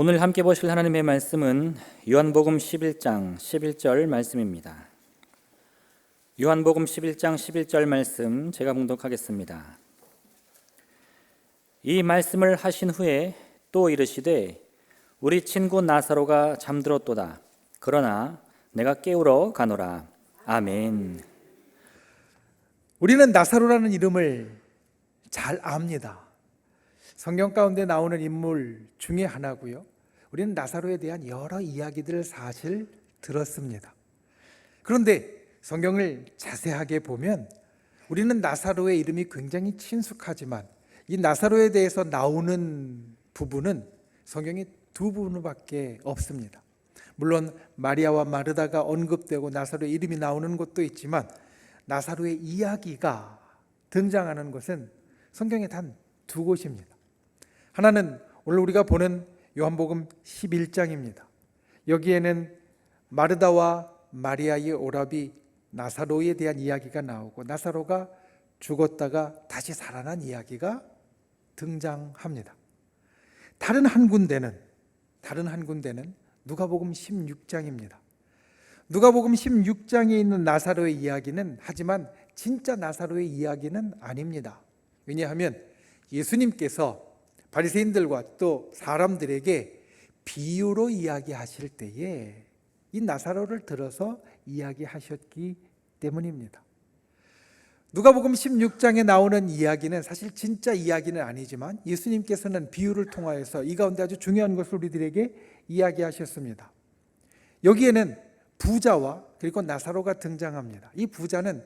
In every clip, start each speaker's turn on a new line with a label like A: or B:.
A: 오늘 함께 보실 하나님의 말씀은 요한복음 11장 11절 말씀입니다. 요한복음 11장 11절 말씀 제가 봉독하겠습니다. 이 말씀을 하신 후에 또 이르시되 우리 친구 나사로가 잠들었도다. 그러나 내가 깨우러 가노라. 아멘.
B: 우리는 나사로라는 이름을 잘 압니다. 성경 가운데 나오는 인물 중에 하나고요. 우리는 나사로에 대한 여러 이야기들을 사실 들었습니다. 그런데 성경을 자세하게 보면 우리는 나사로의 이름이 굉장히 친숙하지만 이 나사로에 대해서 나오는 부분은 성경에 두 부분밖에 없습니다. 물론 마리아와 마르다가 언급되고 나사로의 이름이 나오는 곳도 있지만 나사로의 이야기가 등장하는 곳은 성경에 단 두 곳입니다. 하나는 오늘 우리가 보는 요한복음 11장입니다. 여기에는 마르다와 마리아의 오라비 나사로에 대한 이야기가 나오고 나사로가 죽었다가 다시 살아난 이야기가 등장합니다. 다른 한 군데는 누가복음 16장입니다. 누가복음 16장에 있는 나사로의 이야기는 하지만 진짜 나사로의 이야기는 아닙니다. 왜냐하면 예수님께서 바리새인들과 또 사람들에게 비유로 이야기하실 때에 이 나사로를 들어서 이야기하셨기 때문입니다. 누가복음 16장에 나오는 이야기는 사실 진짜 이야기는 아니지만 예수님께서는 비유를 통하여서 이 가운데 아주 중요한 것을 우리들에게 이야기하셨습니다. 여기에는 부자와 그리고 나사로가 등장합니다. 이 부자는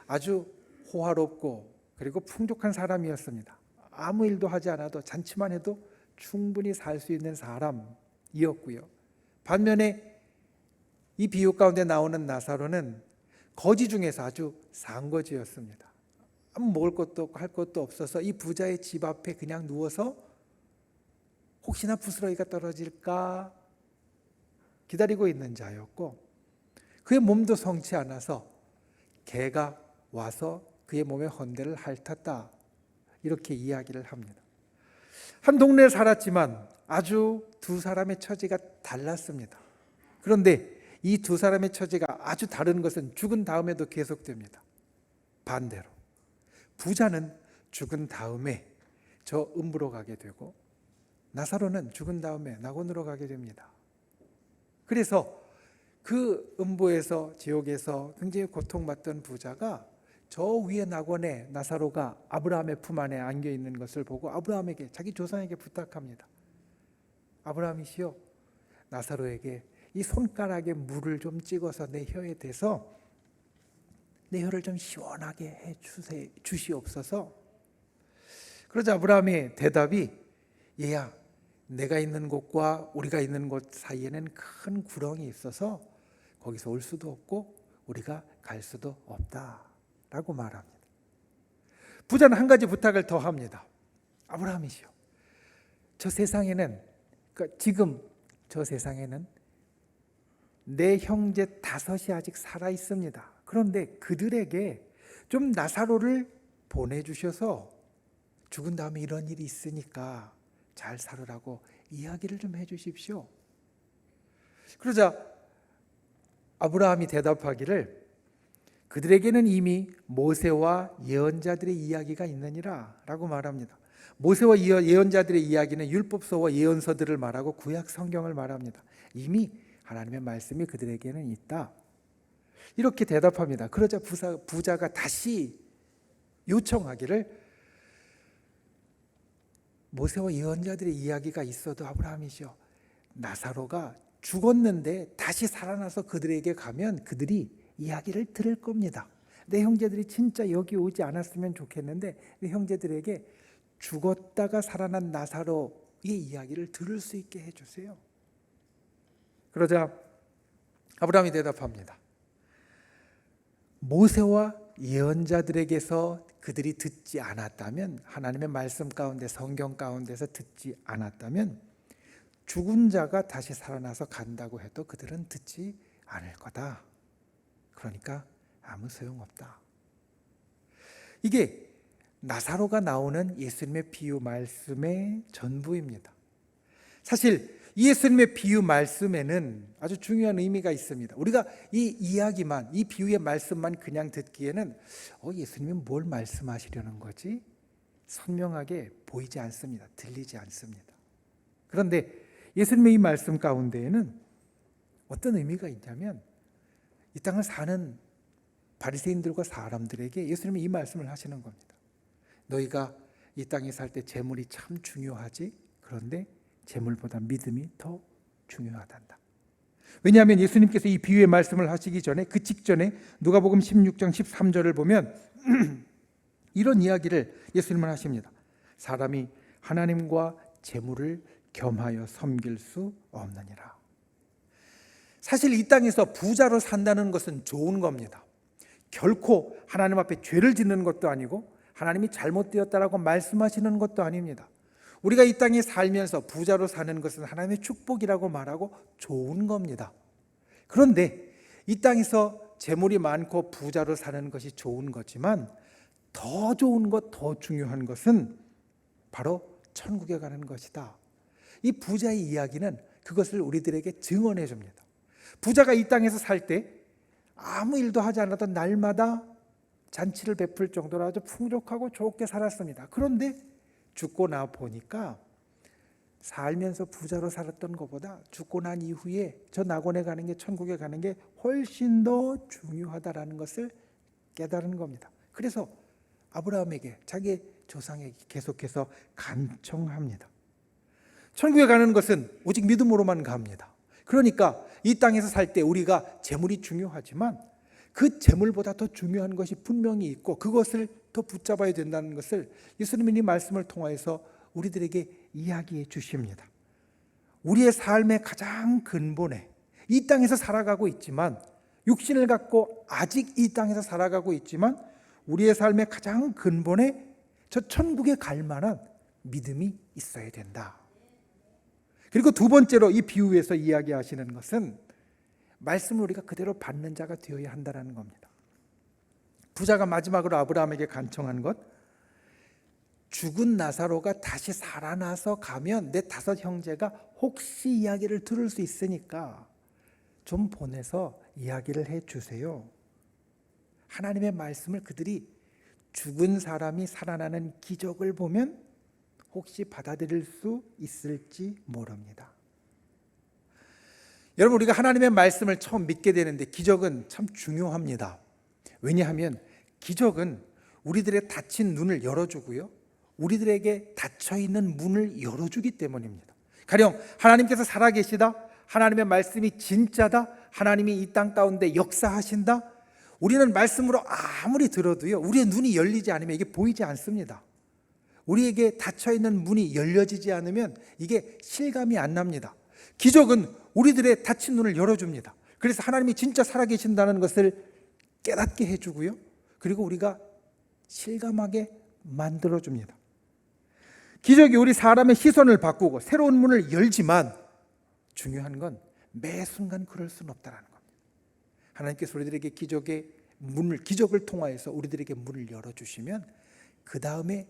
B: 아주 호화롭고 그리고 풍족한 사람이었습니다. 아무 일도 하지 않아도 잔치만 해도 충분히 살 수 있는 사람이었고요. 반면에 이 비유 가운데 나오는 나사로는 거지 중에서 아주 상거지였습니다. 아무 먹을 것도 없고 할 것도 없어서 이 부자의 집 앞에 그냥 누워서 혹시나 부스러기가 떨어질까 기다리고 있는 자였고 그의 몸도 성치 않아서 개가 와서 그의 몸에 헌대를 핥았다. 이렇게 이야기를 합니다. 한 동네에 살았지만 아주 두 사람의 처지가 달랐습니다. 그런데 이 두 사람의 처지가 아주 다른 것은 죽은 다음에도 계속됩니다. 반대로 부자는 죽은 다음에 저 음부로 가게 되고 나사로는 죽은 다음에 낙원으로 가게 됩니다. 그래서 그 음부에서 지옥에서 굉장히 고통받던 부자가 저 위에 낙원에 나사로가 아브라함의 품 안에 안겨 있는 것을 보고 아브라함에게 자기 조상에게 부탁합니다. 아브라함이시여, 나사로에게 이 손가락에 물을 좀 찍어서 내 혀에 대서 내 혀를 좀 시원하게 해 주시옵소서. 그러자 아브라함의 대답이 얘야, 내가 있는 곳과 우리가 있는 곳 사이에는 큰 구렁이 있어서 거기서 올 수도 없고 우리가 갈 수도 없다 라고 말합니다. 부자는 한 가지 부탁을 더 합니다. 아브라함이시여, 저 세상에는 지금 저 세상에는 내 형제 5이 아직 살아 있습니다. 그런데 그들에게 좀 나사로를 보내주셔서 죽은 다음에 이런 일이 있으니까 잘 살으라고 이야기를 좀 해주십시오. 그러자 아브라함이 대답하기를 그들에게는 이미 모세와 예언자들의 이야기가 있느니라 라고 말합니다. 모세와 예언자들의 이야기는 율법서와 예언서들을 말하고 구약 성경을 말합니다. 이미 하나님의 말씀이 그들에게는 있다. 이렇게 대답합니다. 그러자 부자가 다시 요청하기를 모세와 예언자들의 이야기가 있어도 아브라함이시여, 나사로가 죽었는데 다시 살아나서 그들에게 가면 그들이 이야기를 들을 겁니다. 내 형제들이 진짜 여기 오지 않았으면 좋겠는데 내 형제들에게 죽었다가 살아난 나사로의 이야기를 들을 수 있게 해주세요. 그러자 아브라함이 대답합니다. 모세와 예언자들에게서 그들이 듣지 않았다면, 하나님의 말씀 가운데 성경 가운데서 듣지 않았다면 죽은 자가 다시 살아나서 간다고 해도 그들은 듣지 않을 거다. 그러니까 아무 소용없다. 이게 나사로가 나오는 예수님의 비유 말씀의 전부입니다. 사실 예수님의 비유 말씀에는 아주 중요한 의미가 있습니다. 우리가 이 이야기만, 이 비유의 말씀만 그냥 듣기에는 예수님이 뭘 말씀하시려는 거지? 선명하게 보이지 않습니다. 들리지 않습니다. 그런데 예수님의 이 말씀 가운데에는 어떤 의미가 있냐면 이 땅을 사는 바리새인들과 사람들에게 예수님이 이 말씀을 하시는 겁니다. 너희가 이 땅에 살 때 재물이 참 중요하지? 그런데 재물보다 믿음이 더 중요하단다. 왜냐하면 예수님께서 이 비유의 말씀을 하시기 전에 그 직전에 누가복음 16장 13절을 보면 이런 이야기를 예수님은 하십니다. 사람이 하나님과 재물을 겸하여 섬길 수 없느니라. 사실 이 땅에서 부자로 산다는 것은 좋은 겁니다. 결코 하나님 앞에 죄를 짓는 것도 아니고 하나님이 잘못되었다라고 말씀하시는 것도 아닙니다. 우리가 이 땅에 살면서 부자로 사는 것은 하나님의 축복이라고 말하고 좋은 겁니다. 그런데 이 땅에서 재물이 많고 부자로 사는 것이 좋은 거지만 더 좋은 것, 더 중요한 것은 바로 천국에 가는 것이다. 이 부자의 이야기는 그것을 우리들에게 증언해 줍니다. 부자가 이 땅에서 살 때 아무 일도 하지 않아도 날마다 잔치를 베풀 정도로 아주 풍족하고 좋게 살았습니다. 그런데 죽고 나 보니까 살면서 부자로 살았던 것보다 죽고 난 이후에 저 낙원에 가는 게, 천국에 가는 게 훨씬 더 중요하다라는 것을 깨달은 겁니다. 그래서 아브라함에게, 자기의 조상에게 계속해서 간청합니다. 천국에 가는 것은 오직 믿음으로만 갑니다. 그러니까 이 땅에서 살 때 우리가 재물이 중요하지만 그 재물보다 더 중요한 것이 분명히 있고 그것을 더 붙잡아야 된다는 것을 예수님이 이 말씀을 통해서 우리들에게 이야기해 주십니다. 우리의 삶의 가장 근본에 이 땅에서 살아가고 있지만, 육신을 갖고 아직 이 땅에서 살아가고 있지만 우리의 삶의 가장 근본에 저 천국에 갈 만한 믿음이 있어야 된다. 그리고 두 번째로 이 비유에서 이야기하시는 것은 말씀을 우리가 그대로 받는 자가 되어야 한다는 겁니다. 부자가 마지막으로 아브라함에게 간청한 것, 죽은 나사로가 다시 살아나서 가면 내 5 형제가 혹시 이야기를 들을 수 있으니까 좀 보내서 이야기를 해 주세요. 하나님의 말씀을 그들이 죽은 사람이 살아나는 기적을 보면 혹시 받아들일 수 있을지 모릅니다. 여러분, 우리가 하나님의 말씀을 처음 믿게 되는데 기적은 참 중요합니다. 왜냐하면 기적은 우리들의 닫힌 눈을 열어주고요, 우리들에게 닫혀있는 문을 열어주기 때문입니다. 가령 하나님께서 살아계시다, 하나님의 말씀이 진짜다, 하나님이 이 땅 가운데 역사하신다, 우리는 말씀으로 아무리 들어도요, 우리의 눈이 열리지 않으면 이게 보이지 않습니다. 우리에게 닫혀있는 문이 열려지지 않으면 이게 실감이 안 납니다. 기적은 우리들의 닫힌 눈을 열어줍니다. 그래서 하나님이 진짜 살아계신다는 것을 깨닫게 해주고요, 그리고 우리가 실감하게 만들어줍니다. 기적이 우리 사람의 시선을 바꾸고 새로운 문을 열지만 중요한 건 매 순간 그럴 수는 없다는 겁니다. 하나님께서 우리들에게 기적을 통하여서 우리들에게 문을 열어주시면 그 다음에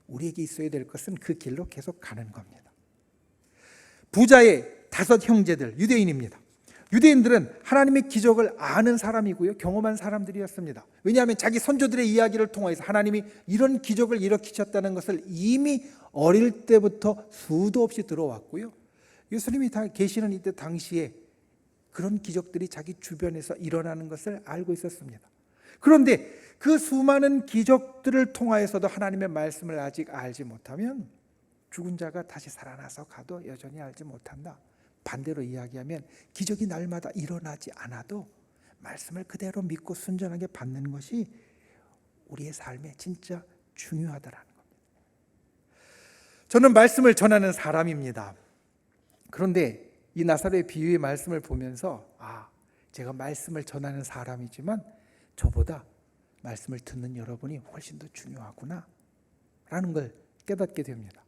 B: 우리에게 있어야 될 것은 그 길로 계속 가는 겁니다. 부자의 5 형제들, 유대인입니다. 유대인들은 하나님의 기적을 아는 사람이고요, 경험한 사람들이었습니다. 왜냐하면 자기 선조들의 이야기를 통해서 하나님이 이런 기적을 일으키셨다는 것을 이미 어릴 때부터 수도 없이 들어왔고요, 예수님이 다 계시는 이때 당시에 그런 기적들이 자기 주변에서 일어나는 것을 알고 있었습니다. 그런데 그 수많은 기적들을 통하여서도 하나님의 말씀을 아직 알지 못하면 죽은 자가 다시 살아나서 가도 여전히 알지 못한다. 반대로 이야기하면 기적이 날마다 일어나지 않아도 말씀을 그대로 믿고 순전하게 받는 것이 우리의 삶에 진짜 중요하다라는 겁니다. 저는 말씀을 전하는 사람입니다. 그런데 이 나사로의 비유의 말씀을 보면서 제가 말씀을 전하는 사람이지만 저보다 말씀을 듣는 여러분이 훨씬 더 중요하구나 라는 걸 깨닫게 됩니다.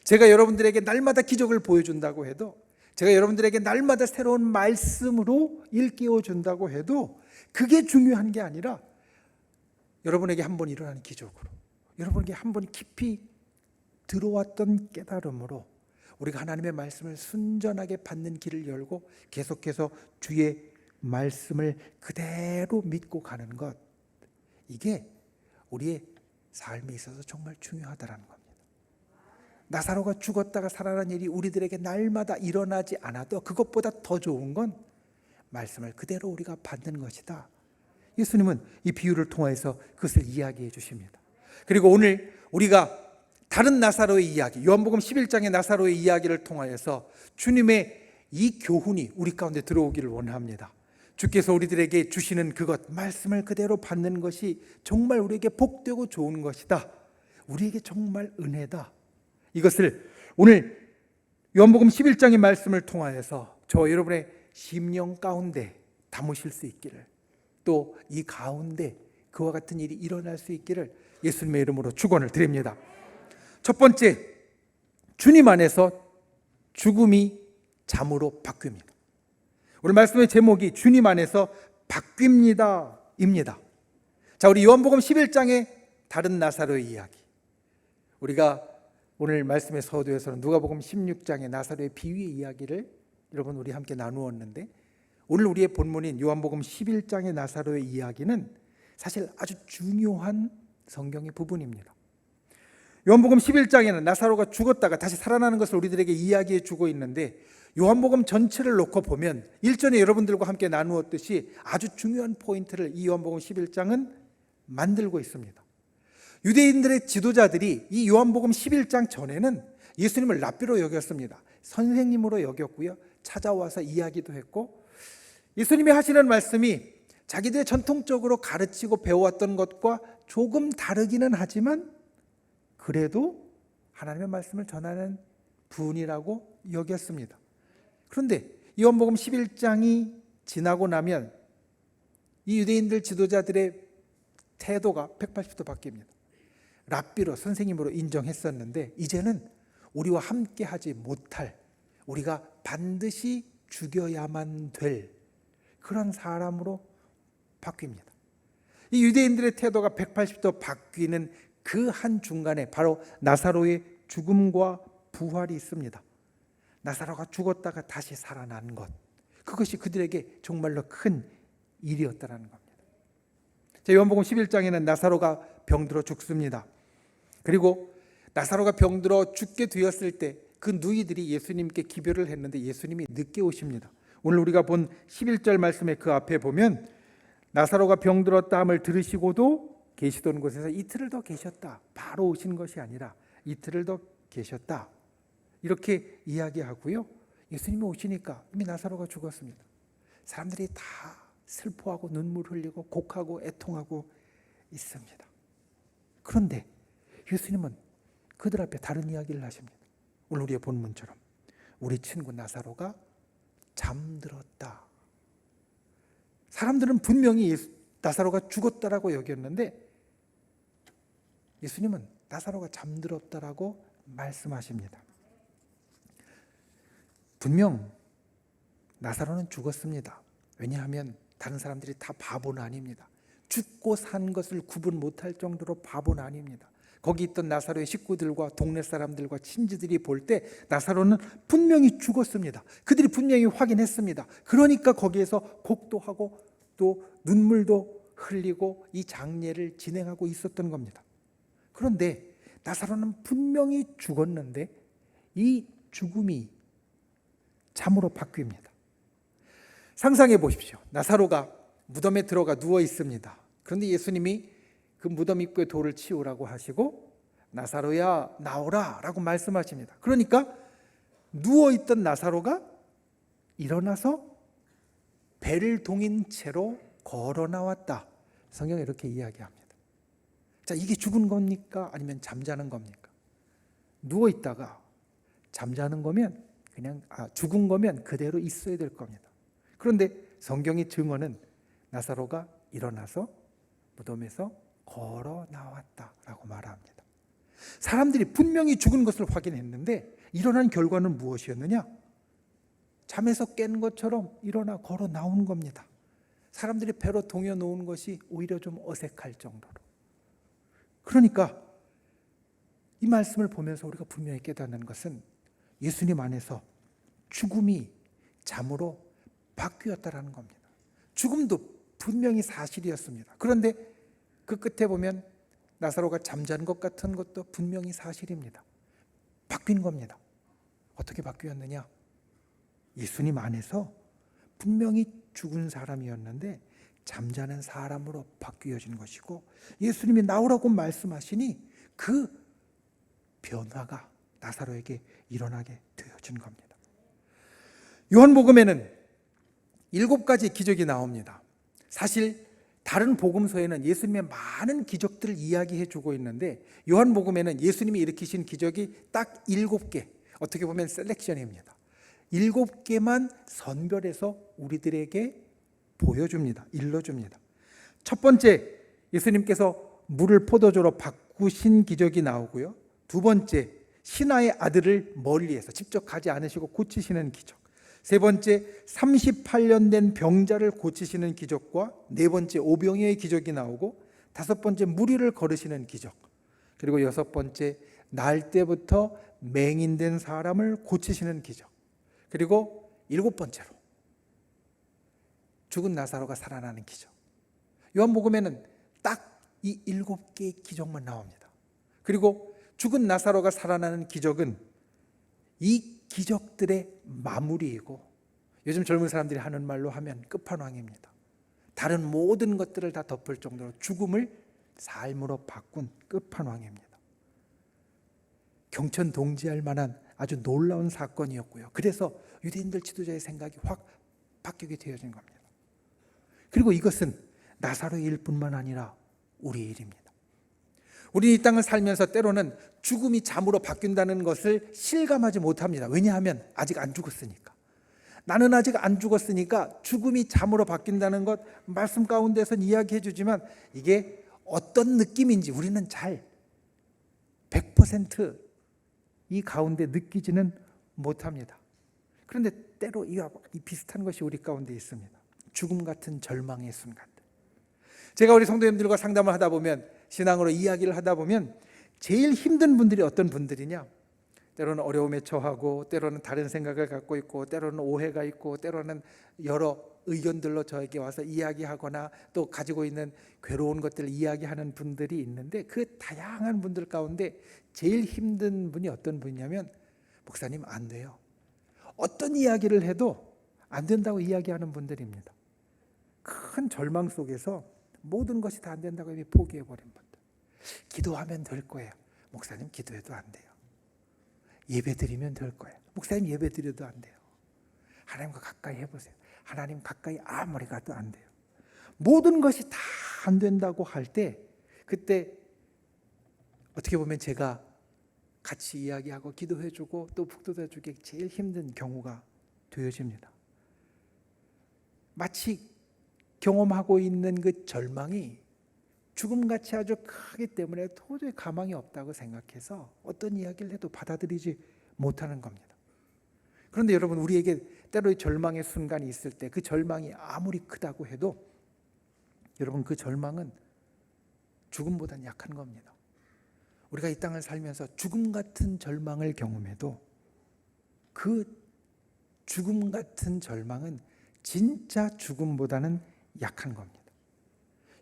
B: 제가 여러분들에게 날마다 기적을 보여준다고 해도, 제가 여러분들에게 날마다 새로운 말씀으로 일깨워 준다고 해도 그게 중요한 게 아니라 여러분에게 한 번 일어나는 기적으로, 여러분에게 한 번 깊이 들어왔던 깨달음으로 우리가 하나님의 말씀을 순전하게 받는 길을 열고 계속해서 주의 말씀을 그대로 믿고 가는 것, 이게 우리의 삶에 있어서 정말 중요하다는 겁니다. 나사로가 죽었다가 살아난 일이 우리들에게 날마다 일어나지 않아도 그것보다 더 좋은 건 말씀을 그대로 우리가 받는 것이다. 예수님은 이 비유를 통해서 그것을 이야기해 주십니다. 그리고 오늘 우리가 다른 나사로의 이야기, 요한복음 11장의 나사로의 이야기를 통하여서 주님의 이 교훈이 우리 가운데 들어오기를 원합니다. 주께서 우리들에게 주시는 그것, 말씀을 그대로 받는 것이 정말 우리에게 복되고 좋은 것이다. 우리에게 정말 은혜다. 이것을 오늘 요한복음 11장의 말씀을 통하여서 저 여러분의 심령 가운데 담으실 수 있기를, 또 이 가운데 그와 같은 일이 일어날 수 있기를 예수님의 이름으로 축원을 드립니다. 첫 번째, 주님 안에서 죽음이 잠으로 바뀝니다. 오늘 말씀의 제목이 주님 안에서 바뀝니다 입니다. 자, 우리 요한복음 11장의 다른 나사로의 이야기, 우리가 오늘 말씀의 서두에서는 누가복음 16장의 나사로의 비유의 이야기를 여러분 우리 함께 나누었는데, 오늘 우리의 본문인 요한복음 11장의 나사로의 이야기는 사실 아주 중요한 성경의 부분입니다. 요한복음 11장에는 나사로가 죽었다가 다시 살아나는 것을 우리들에게 이야기해 주고 있는데, 요한복음 전체를 놓고 보면 일전에 여러분들과 함께 나누었듯이 아주 중요한 포인트를 이 요한복음 11장은 만들고 있습니다. 유대인들의 지도자들이 이 요한복음 11장 전에는 예수님을 랍비로 여겼습니다. 선생님으로 여겼고요, 찾아와서 이야기도 했고, 예수님이 하시는 말씀이 자기들의 전통적으로 가르치고 배워왔던 것과 조금 다르기는 하지만 그래도 하나님의 말씀을 전하는 분이라고 여겼습니다. 그런데 요한복음 11장이 지나고 나면 이 유대인들 지도자들의 태도가 180도 바뀝니다. 랍비로, 선생님으로 인정했었는데 이제는 우리와 함께 하지 못할, 우리가 반드시 죽여야만 될 그런 사람으로 바뀝니다. 이 유대인들의 태도가 180도 바뀌는 그 한중간에 바로 나사로의 죽음과 부활이 있습니다. 나사로가 죽었다가 다시 살아난 것, 그것이 그들에게 정말로 큰 일이었다는 겁니다. 요한복음 11장에는 나사로가 병들어 죽습니다. 그리고 나사로가 병들어 죽게 되었을 때 그 누이들이 예수님께 기별을 했는데 예수님이 늦게 오십니다. 오늘 우리가 본 11절 말씀의 그 앞에 보면 나사로가 병들었다 함을 들으시고도 계시던 곳에서 이틀을 더 계셨다. 바로 오신 것이 아니라 이틀을 더 계셨다. 이렇게 이야기하고요. 예수님이 오시니까 이미 나사로가 죽었습니다. 사람들이 다 슬퍼하고 눈물 흘리고 곡하고 애통하고 있습니다. 그런데 예수님은 그들 앞에 다른 이야기를 하십니다. 오늘 우리의 본문처럼 우리 친구 나사로가 잠들었다. 사람들은 분명히 나사로가 죽었다라고 여겼는데 예수님은 나사로가 잠들었다라고 말씀하십니다. 분명 나사로는 죽었습니다. 왜냐하면 다른 사람들이 다 바보는 아닙니다. 죽고 산 것을 구분 못할 정도로 바보는 아닙니다. 거기 있던 나사로의 식구들과 동네 사람들과 친지들이 볼 때 나사로는 분명히 죽었습니다. 그들이 분명히 확인했습니다. 그러니까 거기에서 곡도 하고 또 눈물도 흘리고 이 장례를 진행하고 있었던 겁니다. 그런데 나사로는 분명히 죽었는데 이 죽음이 잠으로 바뀝니다. 상상해 보십시오. 나사로가 무덤에 들어가 누워 있습니다. 그런데 예수님이 그 무덤 입구에 돌을 치우라고 하시고 나사로야 나오라 라고 말씀하십니다. 그러니까 누워있던 나사로가 일어나서 배를 동인 채로 걸어 나왔다. 성경에 이렇게 이야기합니다. 자, 이게 죽은 겁니까? 아니면 잠자는 겁니까? 누워있다가 잠자는 거면 그냥 죽은 거면 그대로 있어야 될 겁니다. 그런데 성경의 증언은 나사로가 일어나서 무덤에서 걸어 나왔다라고 말합니다. 사람들이 분명히 죽은 것을 확인했는데 일어난 결과는 무엇이었느냐? 잠에서 깬 것처럼 일어나 걸어 나온 겁니다. 사람들이 배로 동여 놓은 것이 오히려 좀 어색할 정도로. 그러니까 이 말씀을 보면서 우리가 분명히 깨닫는 것은 예수님 안에서 죽음이 잠으로 바뀌었다라는 겁니다. 죽음도 분명히 사실이었습니다. 그런데 그 끝에 보면 나사로가 잠자는 것 같은 것도 분명히 사실입니다. 바뀐 겁니다. 어떻게 바뀌었느냐? 예수님 안에서 분명히 죽은 사람이었는데 잠자는 사람으로 바뀌어진 것이고, 예수님이 나오라고 말씀하시니 그 변화가 나사로에게 일어나게 되어진 겁니다. 요한복음에는 7가지 기적이 나옵니다. 사실 다른 복음서에는 예수님의 많은 기적들을 이야기해 주고 있는데, 요한복음에는 예수님이 일으키신 기적이 딱 7개, 어떻게 보면 셀렉션입니다. 7개만 선별해서 우리들에게 보여줍니다. 일러줍니다. 첫 번째, 예수님께서 물을 포도주로 바꾸신 기적이 나오고요. 두 번째, 신하의 아들을 멀리에서 직접 가지 않으시고 고치시는 기적. 세 번째, 38년 된 병자를 고치시는 기적과 네 번째, 오병이어의 기적이 나오고, 다섯 번째, 무리를 걸으시는 기적, 그리고 여섯 번째, 날 때부터 맹인된 사람을 고치시는 기적, 그리고 일곱 번째로 죽은 나사로가 살아나는 기적. 요한복음에는 딱 이 7개의 기적만 나옵니다. 그리고 죽은 나사로가 살아나는 기적은 이 기적들의 마무리이고, 요즘 젊은 사람들이 하는 말로 하면 끝판왕입니다. 다른 모든 것들을 다 덮을 정도로 죽음을 삶으로 바꾼 끝판왕입니다. 경천동지할 만한 아주 놀라운 사건이었고요. 그래서 유대인들 지도자의 생각이 확 바뀌게 되어진 겁니다. 그리고 이것은 나사로의 일뿐만 아니라 우리의 일입니다. 우리는 이 땅을 살면서 때로는 죽음이 잠으로 바뀐다는 것을 실감하지 못합니다. 왜냐하면 아직 안 죽었으니까. 나는 아직 안 죽었으니까 죽음이 잠으로 바뀐다는 것 말씀 가운데서는 이야기해 주지만, 이게 어떤 느낌인지 우리는 잘 100% 이 가운데 느끼지는 못합니다. 그런데 때로 이 비슷한 것이 우리 가운데 있습니다. 죽음 같은 절망의 순간들. 제가 우리 성도님들과 상담을 하다 보면, 신앙으로 이야기를 하다 보면 제일 힘든 분들이 어떤 분들이냐? 때로는 어려움에 처하고, 때로는 다른 생각을 갖고 있고, 때로는 오해가 있고, 때로는 여러 의견들로 저에게 와서 이야기하거나 또 가지고 있는 괴로운 것들을 이야기하는 분들이 있는데, 그 다양한 분들 가운데 제일 힘든 분이 어떤 분이냐면, 목사님 안 돼요. 어떤 이야기를 해도 안 된다고 이야기하는 분들입니다. 큰 절망 속에서 모든 것이 다 안 된다고 이미 포기해버린 분들. 기도하면 될 거예요. 목사님 기도해도 안 돼요. 예배 드리면 될 거예요. 목사님 예배 드려도 안 돼요. 하나님과 가까이 해보세요. 하나님 가까이 아무리 가도 안 돼요. 모든 것이 다 안 된다고 할 때, 그때 어떻게 보면 제가 같이 이야기하고 기도해주고 또 북돋아주기 제일 힘든 경우가 되어집니다. 마치 경험하고 있는 그 절망이 죽음같이 아주 크기 때문에 도저히 가망이 없다고 생각해서 어떤 이야기를 해도 받아들이지 못하는 겁니다. 그런데 여러분, 우리에게 때로 절망의 순간이 있을 때, 그 절망이 아무리 크다고 해도 여러분, 그 절망은 죽음보다는 약한 겁니다. 우리가 이 땅을 살면서 죽음 같은 절망을 경험해도 그 죽음 같은 절망은 진짜 죽음보다는 약한 겁니다.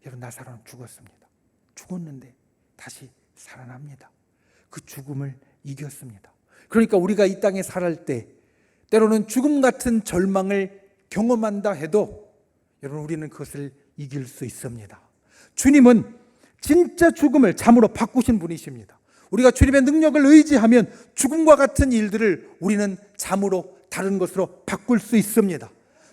B: 여러분, 나사로는 죽었습니다. 죽었는데 다시 살아납니다. 그 죽음을 이겼습니다. 그러니까 우리가 이 땅에 살할 때 때로는 죽음 같은 절망을 경험한다 해도 여러분, 우리는 그것을 이길 수 있습니다. 주님은 진짜 죽음을 잠으로 바꾸신 분이십니다. 우리가 주님의 능력을 의지하면 죽음과 같은 일들을 우리는 잠으로, 다른 것으로 바꿀 수 있습니다.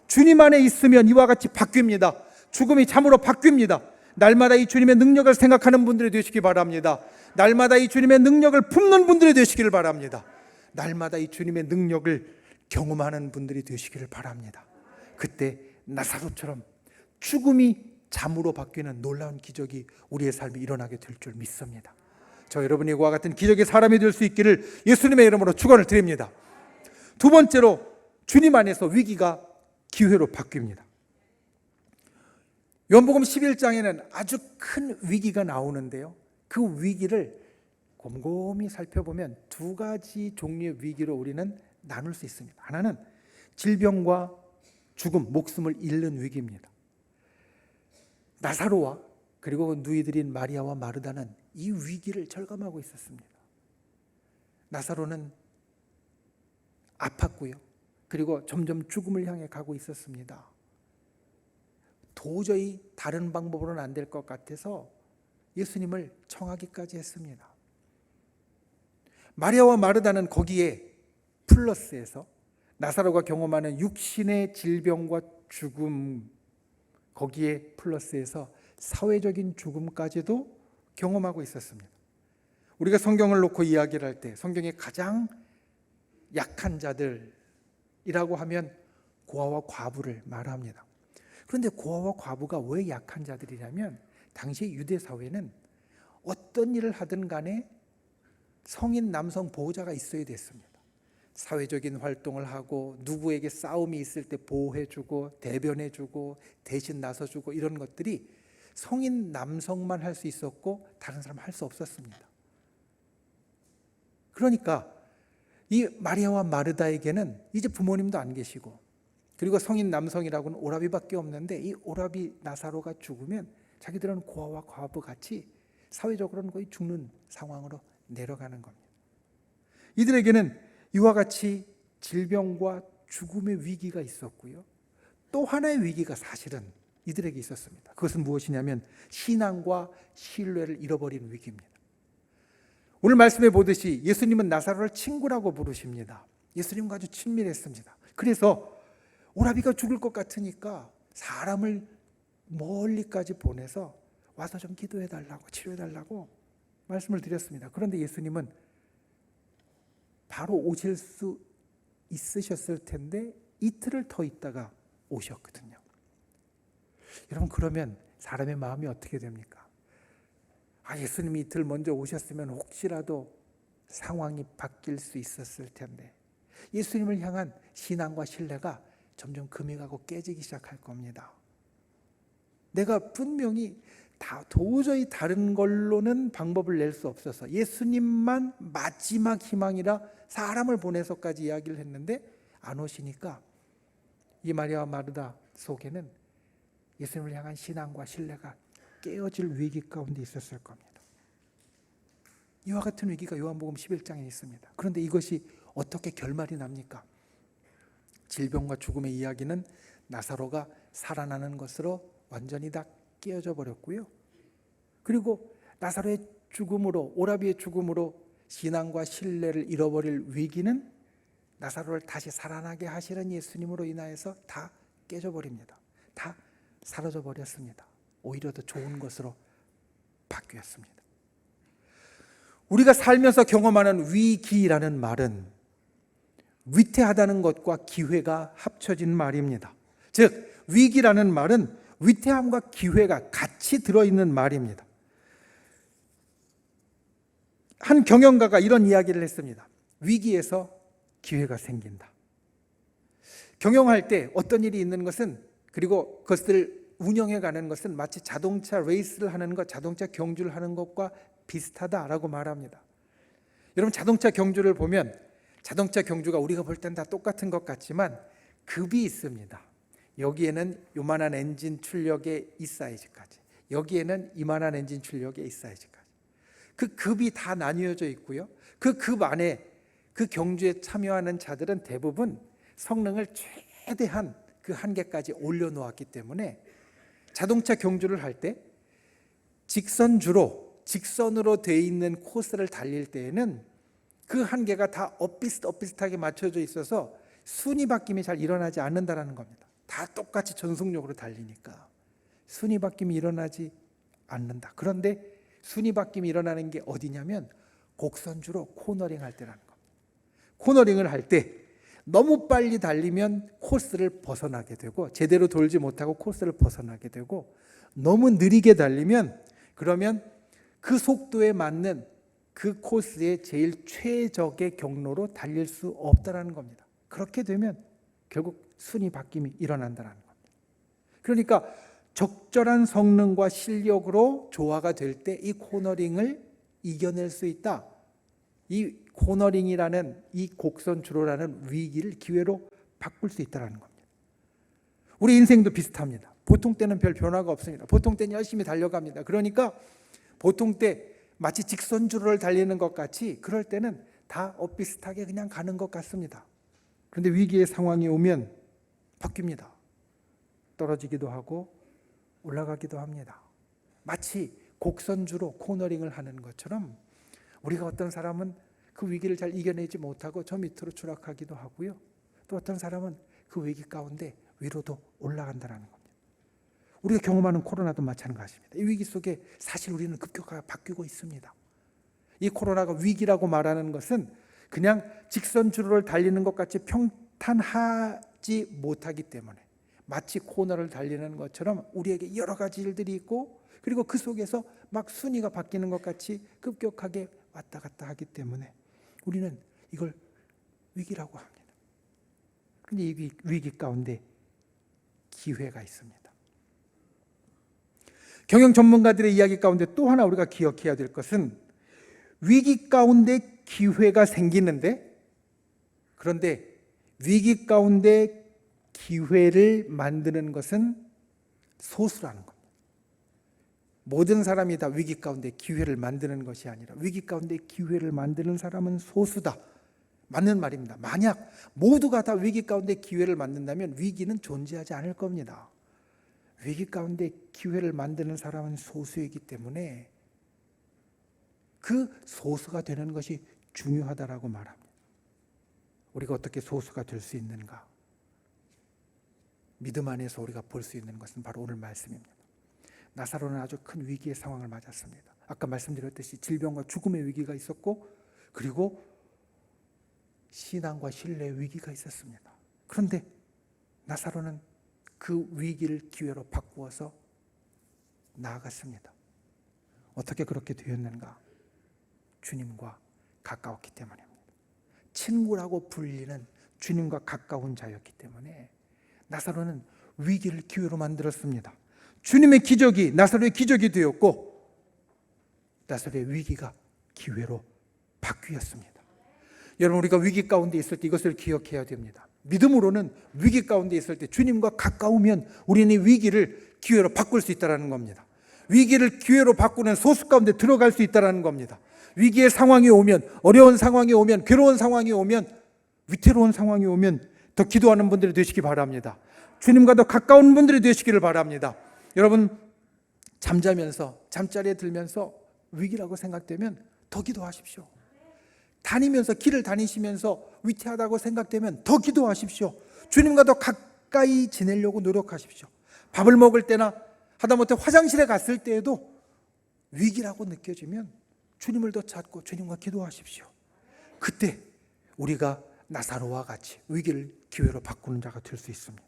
B: 주님 안에 있으면 이와 같이 바뀝니다. 죽음이 잠으로 바뀝니다. 날마다 이 주님의 능력을 생각하는 분들이 되시기 바랍니다. 날마다 이 주님의 능력을 품는 분들이 되시기를 바랍니다. 날마다 이 주님의 능력을 경험하는 분들이 되시기를 바랍니다. 그때 나사로처럼 죽음이 잠으로 바뀌는 놀라운 기적이 우리의 삶에 일어나게 될 줄 믿습니다. 저 여러분이 이와 같은 기적의 사람이 될 수 있기를 예수님의 이름으로 축원을 드립니다. 두 번째로, 주님 안에서 위기가 기회로 바뀝니다. 요한복음 11장에는 아주 큰 위기가 나오는데요, 그 위기를 곰곰이 살펴보면 두 가지 종류의 위기로 우리는 나눌 수 있습니다. 하나는 질병과 죽음, 목숨을 잃는 위기입니다. 나사로와 그리고 누이들인 마리아와 마르다는 이 위기를 절감하고 있었습니다. 나사로는 아팠고요. 그리고 점점 죽음을 향해 가고 있었습니다. 도저히 다른 방법으로는 안 될 것 같아서 예수님을 청하기까지 했습니다. 마리아와 마르다는 거기에 플러스해서 나사로가 경험하는 육신의 질병과 죽음, 거기에 플러스해서 사회적인 죽음까지도 경험하고 있었습니다. 우리가 성경을 놓고 이야기를 할 때 성경에 가장 약한 자들이라고 하면 고아와 과부를 말합니다. 그런데 고아와 과부가 왜 약한 자들이냐면 당시 유대 사회는 어떤 일을 하든 간에 성인 남성 보호자가 있어야 됐습니다. 사회적인 활동을 하고 누구에게 싸움이 있을 때 보호해주고 대변해주고 대신 나서주고 이런 것들이 성인 남성만 할 수 있었고 다른 사람 할 수 없었습니다. 그러니까 이 마리아와 마르다에게는 이제 부모님도 안 계시고 그리고 성인 남성이라고는 오라비밖에 없는데 이 오라비 나사로가 죽으면 자기들은 고아와 과부 같이 사회적으로는 거의 죽는 상황으로 내려가는 겁니다. 이들에게는 이와 같이 질병과 죽음의 위기가 있었고요. 또 하나의 위기가 사실은 이들에게 있었습니다. 그것은 무엇이냐면 신앙과 신뢰를 잃어버리는 위기입니다. 오늘 말씀해 보듯이 예수님은 나사로를 친구라고 부르십니다. 예수님과 아주 친밀했습니다. 그래서 오라비가 죽을 것 같으니까 사람을 멀리까지 보내서 와서 좀 기도해 달라고 치료해 달라고 말씀을 드렸습니다. 그런데 예수님은 바로 오실 수 있으셨을 텐데 이틀을 더 있다가 오셨거든요. 여러분, 그러면 사람의 마음이 어떻게 됩니까? 예수님이 이틀 먼저 오셨으면 혹시라도 상황이 바뀔 수 있었을 텐데 예수님을 향한 신앙과 신뢰가 점점 금이 가고 깨지기 시작할 겁니다. 내가 분명히 도저히 다른 걸로는 방법을 낼 수 없어서 예수님만 마지막 희망이라 사람을 보내서까지 이야기를 했는데 안 오시니까 이 마리아와 마르다 속에는 예수님을 향한 신앙과 신뢰가 깨어질 위기 가운데 있었을 겁니다. 이와 같은 위기가 요한복음 11장에 있습니다. 그런데 이것이 어떻게 결말이 납니까? 질병과 죽음의 이야기는 나사로가 살아나는 것으로 완전히 다 깨어져 버렸고요. 그리고 나사로의 죽음으로, 오라비의 죽음으로 신앙과 신뢰를 잃어버릴 위기는 나사로를 다시 살아나게 하시는 예수님으로 인하여서 다 깨져 버립니다. 다 사라져 버렸습니다. 오히려 더 좋은 것으로 바뀌었습니다. 우리가 살면서 경험하는 위기라는 말은 위태하다는 것과 기회가 합쳐진 말입니다. 즉, 위기라는 말은 위태함과 기회가 같이 들어있는 말입니다. 한 경영가가 이런 이야기를 했습니다. 위기에서 기회가 생긴다. 경영할 때 어떤 일이 있는 것은, 그리고 그것을 운영해 가는 것은 마치 자동차 레이스를 하는 것, 자동차 경주를 하는 것과 비슷하다라고 말합니다. 여러분, 자동차 경주를 보면 자동차 경주가 우리가 볼 땐 다 똑같은 것 같지만 급이 있습니다. 여기에는 요만한 엔진 출력의 이 사이즈까지, 여기에는 이만한 엔진 출력의 이 사이즈까지, 그 급이 다 나뉘어져 있고요. 그 급 안에 그 경주에 참여하는 자들은 대부분 성능을 최대한 그 한계까지 올려놓았기 때문에 자동차 경주를 할 때 직선으로 돼 있는 코스를 달릴 때에는 그 한계가 다 엇비슷하게 맞춰져 있어서 순위바뀜이 잘 일어나지 않는다는 겁니다. 다 똑같이 전속력으로 달리니까 순위바뀜이 일어나지 않는다. 그런데 순위바뀜이 일어나는 게 어디냐면 곡선주로 코너링 할 때라는 겁니다. 코너링을 할 때 너무 빨리 달리면 코스를 벗어나게 되고, 제대로 돌지 못하고 코스를 벗어나게 되고, 너무 느리게 달리면 그러면 그 속도에 맞는 그 코스의 제일 최적의 경로로 달릴 수 없다는 겁니다. 그렇게 되면 결국 순위 바뀜이 일어난다는 겁니다. 그러니까 적절한 성능과 실력으로 조화가 될 때 이 코너링을 이겨낼 수 있다. 이 코너링이라는 이 곡선 주로라는 위기를 기회로 바꿀 수 있다는 겁니다. 우리 인생도 비슷합니다. 보통 때는 별 변화가 없습니다. 보통 때는 열심히 달려갑니다. 그러니까 보통 때 마치 직선주로를 달리는 것 같이 그럴 때는 다 엇비슷하게 그냥 가는 것 같습니다. 그런데 위기의 상황이 오면 바뀝니다. 떨어지기도 하고 올라가기도 합니다. 마치 곡선주로 코너링을 하는 것처럼 우리가 어떤 사람은 그 위기를 잘 이겨내지 못하고 저 밑으로 추락하기도 하고요. 또 어떤 사람은 그 위기 가운데 위로도 올라간다는 겁니다. 우리가 경험하는 코로나도 마찬가지입니다. 이 위기 속에 사실 우리는 급격하게 바뀌고 있습니다. 이 코로나가 위기라고 말하는 것은 그냥 직선주로를 달리는 것 같이 평탄하지 못하기 때문에 마치 코너를 달리는 것처럼 우리에게 여러 가지 일들이 있고 그리고 그 속에서 막 순위가 바뀌는 것 같이 급격하게 왔다 갔다 하기 때문에 우리는 이걸 위기라고 합니다. 그런데 이 위기 가운데 기회가 있습니다. 경영 전문가들의 이야기 가운데 또 하나 우리가 기억해야 될 것은 위기 가운데 기회가 생기는데 그런데 위기 가운데 기회를 만드는 것은 소수라는 겁니다. 모든 사람이 다 위기 가운데 기회를 만드는 것이 아니라 위기 가운데 기회를 만드는 사람은 소수다. 맞는 말입니다. 만약 모두가 다 위기 가운데 기회를 만든다면 위기는 존재하지 않을 겁니다. 위기 가운데 기회를 만드는 사람은 소수이기 때문에 그 소수가 되는 것이 중요하다라고 말합니다. 우리가 어떻게 소수가 될 수 있는가? 믿음 안에서 우리가 볼 수 있는 것은 바로 오늘 말씀입니다. 나사로는 아주 큰 위기의 상황을 맞았습니다. 아까 말씀드렸듯이 질병과 죽음의 위기가 있었고 그리고 신앙과 신뢰의 위기가 있었습니다. 그런데 나사로는 그 위기를 기회로 바꾸어서 나아갔습니다. 어떻게 그렇게 되었는가? 주님과 가까웠기 때문입니다. 친구라고 불리는 주님과 가까운 자였기 때문에 나사로는 위기를 기회로 만들었습니다. 주님의 기적이 나사로의 기적이 되었고 나사로의 위기가 기회로 바뀌었습니다. 여러분 우리가 위기 가운데 있을 때 이것을 기억해야 됩니다. 믿음으로는 위기 가운데 있을 때 주님과 가까우면 우리는 위기를 기회로 바꿀 수 있다는 겁니다. 위기를 기회로 바꾸는 소수 가운데 들어갈 수 있다는 겁니다. 위기의 상황이 오면 어려운 상황이 오면 괴로운 상황이 오면 위태로운 상황이 오면 더 기도하는 분들이 되시기 바랍니다. 주님과 더 가까운 분들이 되시기를 바랍니다. 여러분 잠자면서 잠자리에 들면서 위기라고 생각되면 더 기도하십시오. 다니면서 길을 다니시면서 위태하다고 생각되면 더 기도하십시오. 주님과 더 가까이 지내려고 노력하십시오. 밥을 먹을 때나 하다못해 화장실에 갔을 때에도 위기라고 느껴지면 주님을 더 찾고 주님과 기도하십시오. 그때 우리가 나사로와 같이 위기를 기회로 바꾸는 자가 될 수 있습니다.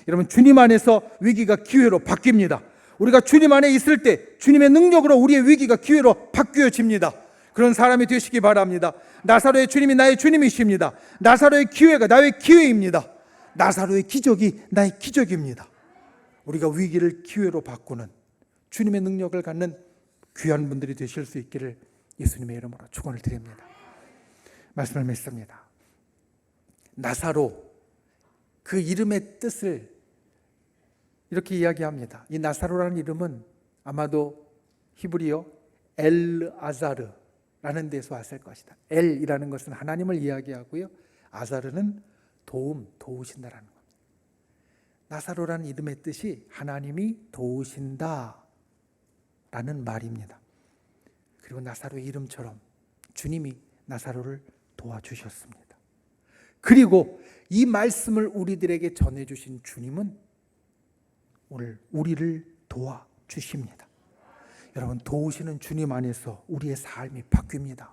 B: 여러분 주님 안에서 위기가 기회로 바뀝니다. 우리가 주님 안에 있을 때 주님의 능력으로 우리의 위기가 기회로 바뀌어집니다. 그런 사람이 되시기 바랍니다. 나사로의 주님이 나의 주님이십니다. 나사로의 기회가 나의 기회입니다. 나사로의 기적이 나의 기적입니다. 우리가 위기를 기회로 바꾸는 주님의 능력을 갖는 귀한 분들이 되실 수 있기를 예수님의 이름으로 축원을 드립니다. 말씀을 맺습니다. 나사로 그 이름의 뜻을 이렇게 이야기합니다. 이 나사로라는 이름은 아마도 히브리어 엘아자르라는 데서 왔을 것이다. 엘이라는 것은 하나님을 이야기하고요. 아자르는 도우신다라는 겁니다. 나사로라는 이름의 뜻이 하나님이 도우신다라는 말입니다. 그리고 나사로의 이름처럼 주님이 나사로를 도와주셨습니다. 그리고 이 말씀을 우리들에게 전해주신 주님은 오늘 우리를 도와주십니다. 여러분 도우시는 주님 안에서 우리의 삶이 바뀝니다.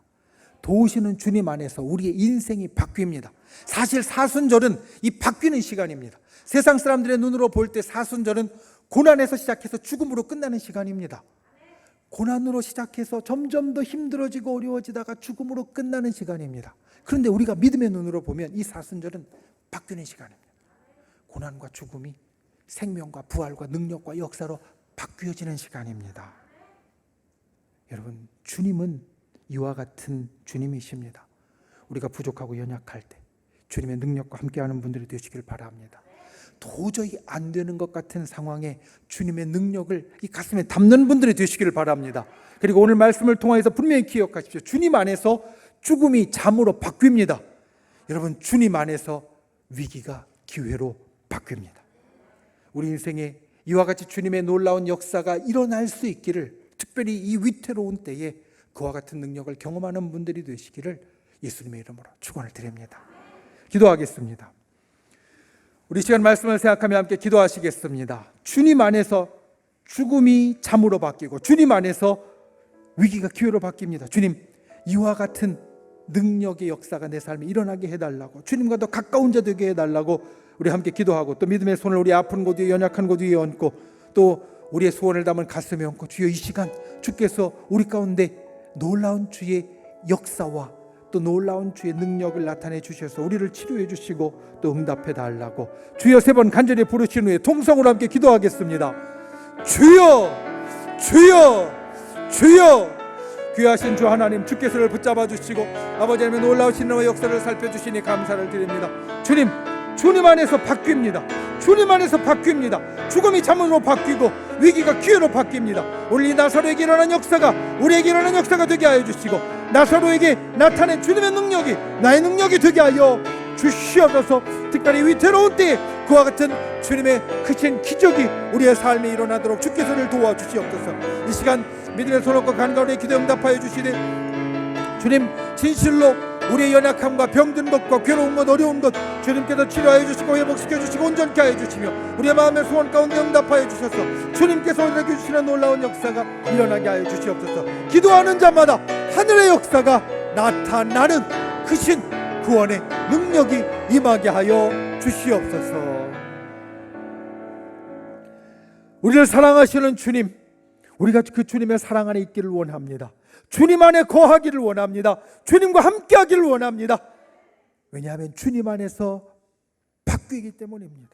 B: 도우시는 주님 안에서 우리의 인생이 바뀝니다. 사실 사순절은 이 바뀌는 시간입니다. 세상 사람들의 눈으로 볼 때 사순절은 고난에서 시작해서 죽음으로 끝나는 시간입니다. 고난으로 시작해서 점점 더 힘들어지고 어려워지다가 죽음으로 끝나는 시간입니다. 그런데 우리가 믿음의 눈으로 보면 이 사순절은 바뀌는 시간입니다. 고난과 죽음이 생명과 부활과 능력과 역사로 바뀌어지는 시간입니다. 여러분 주님은 이와 같은 주님이십니다. 우리가 부족하고 연약할 때 주님의 능력과 함께하는 분들이 되시길 바랍니다. 도저히 안 되는 것 같은 상황에 주님의 능력을 이 가슴에 담는 분들이 되시길 바랍니다. 그리고 오늘 말씀을 통해서 분명히 기억하십시오. 주님 안에서 죽음이 잠으로 바뀝니다. 여러분, 주님 안에서 위기가 기회로 바뀝니다. 우리 인생에 이와 같이 주님의 놀라운 역사가 일어날 수 있기를, 특별히 이 위태로운 때에 그와 같은 능력을 경험하는 분들이 되시기를 예수님의 이름으로 축원을 드립니다. 기도하겠습니다. 우리 시간 말씀을 생각하며 함께 기도하시겠습니다. 주님 안에서 죽음이 잠으로 바뀌고 주님 안에서 위기가 기회로 바뀝니다. 주님, 이와 같은 능력의 역사가 내 삶에 일어나게 해달라고, 주님과 더 가까운 자 되게 해달라고 우리 함께 기도하고, 또 믿음의 손을 우리 아픈 곳 위에, 연약한 곳 위에 얹고, 또 우리의 소원을 담은 가슴에 얹고, 주여 이 시간 주께서 우리 가운데 놀라운 주의 역사와 또 놀라운 주의 능력을 나타내 주셔서 우리를 치료해 주시고 또 응답해 달라고 주여 3번 간절히 부르신 후에 통성으로 함께 기도하겠습니다. 주여, 주여, 주여. 귀하신 주 하나님, 주께서를 붙잡아 주시고 아버지 하나님의 놀라우신 은혜와 역사를 살펴주시니 감사를 드립니다. 주님, 주님 안에서 바뀝니다. 주님 안에서 바뀝니다. 죽음이 잠으로 바뀌고 위기가 기회로 바뀝니다. 오늘 이 나사로에게 일어난 역사가 우리에게 일어난 역사가 되게 하여 주시고, 나사로에게 나타낸 주님의 능력이 나의 능력이 되게 하여 주시옵소서. 특별히 위태로운 때에 그와 같은 주님의 크신 기적이 우리의 삶에 일어나도록 주께서를 도와주시옵소서. 이 시간 믿음의 손을 얹고 간절히 기도 응답하여 주시되, 주님, 진실로 우리의 연약함과 병든 것과 괴로운 것, 어려운 것 주님께서 치료하여 주시고 회복시켜 주시고 온전케 하여 주시며 우리의 마음의 소원 가운데 응답하여 주셔서 주님께서 우리에게 주시는 놀라운 역사가 일어나게 하여 주시옵소서. 기도하는 자마다 하늘의 역사가 나타나는 크신 구원의 능력이 임하게 하여 주시옵소서. 우리를 사랑하시는 주님, 우리가 그 주님의 사랑 안에 있기를 원합니다. 주님 안에 거하기를 원합니다. 주님과 함께하기를 원합니다. 왜냐하면 주님 안에서 바뀌기 때문입니다.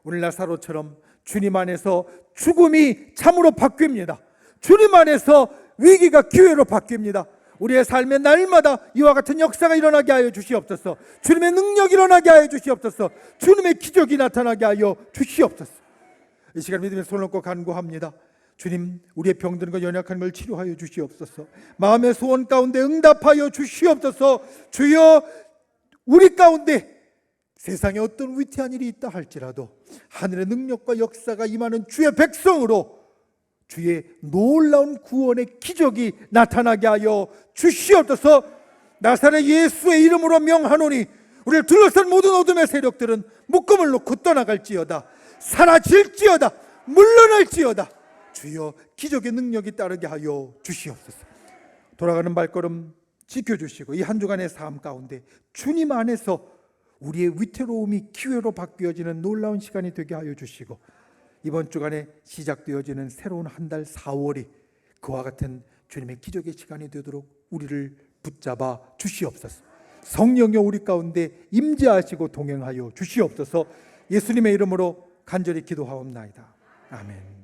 B: 오늘 나사로처럼 주님 안에서 죽음이 잠으로 바뀝니다. 주님 안에서 위기가 기회로 바뀝니다. 우리의 삶의 날마다 이와 같은 역사가 일어나게 하여 주시옵소서. 주님의 능력이 일어나게 하여 주시옵소서. 주님의 기적이 나타나게 하여 주시옵소서. 이 시간 믿음의 손을 얹고 간구합니다. 주님, 우리의 병든 것, 연약한 걸 치료하여 주시옵소서. 마음의 소원 가운데 응답하여 주시옵소서. 주여, 우리 가운데 세상에 어떤 위태한 일이 있다 할지라도 하늘의 능력과 역사가 임하는 주의 백성으로 주의 놀라운 구원의 기적이 나타나게 하여 주시옵소서. 나사렛 예수의 이름으로 명하노니 우리를 둘러싼 모든 어둠의 세력들은 묶음을 놓고 떠나갈지어다, 사라질지어다, 물러날지어다. 주여, 기적의 능력이 따르게 하여 주시옵소서. 돌아가는 발걸음 지켜주시고 이 한 주간의 삶 가운데 주님 안에서 우리의 위태로움이 기회로 바뀌어지는 놀라운 시간이 되게 하여 주시고, 이번 주간에 시작되어지는 새로운 한 달 4월이 그와 같은 주님의 기적의 시간이 되도록 우리를 붙잡아 주시옵소서. 성령여 우리 가운데 임재하시고 동행하여 주시옵소서. 예수님의 이름으로 간절히 기도하옵나이다. 아멘.